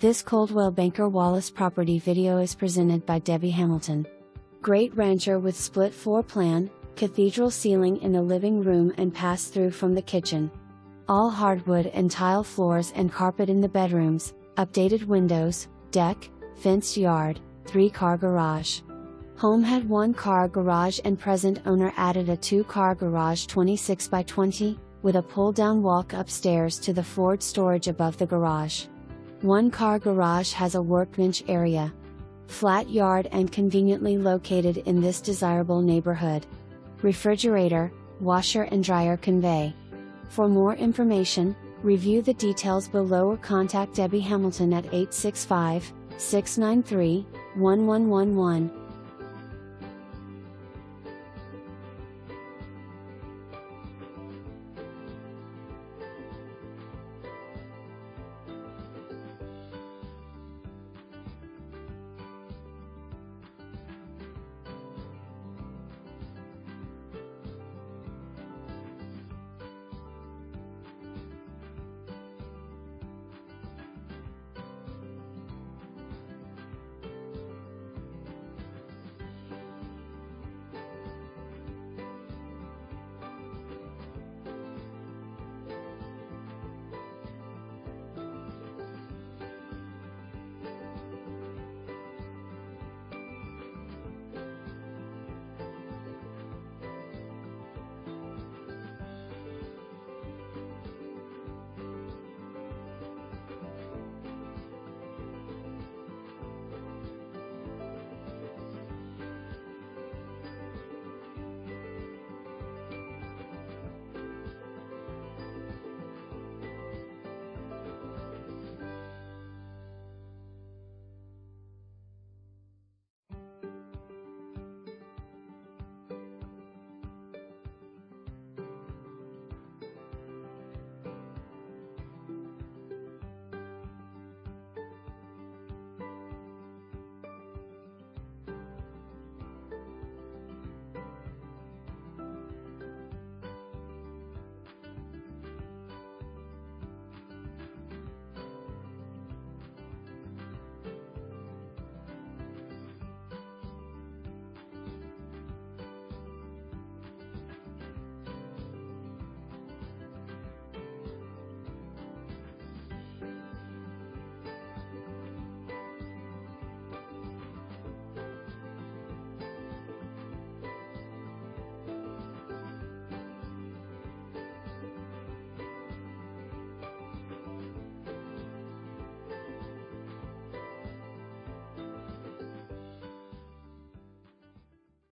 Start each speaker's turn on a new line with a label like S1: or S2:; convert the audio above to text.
S1: This Coldwell Banker Wallace property video is presented by Debbie Hamilton. Great rancher with split floor plan, cathedral ceiling in the living room and pass-through from the kitchen. All hardwood and tile floors and carpet in the bedrooms, updated windows, deck, fenced yard, 3-car garage. Home had 1-car garage and present owner added a 2-car garage 26 by 20, with a pull-down walk upstairs to the floored storage above the garage. 1-car garage has a workbench area. Flat yard and conveniently located in this desirable neighborhood. Refrigerator, washer and dryer convey. For more information, review the details below or contact Debbie Hamilton at 865-693-1111.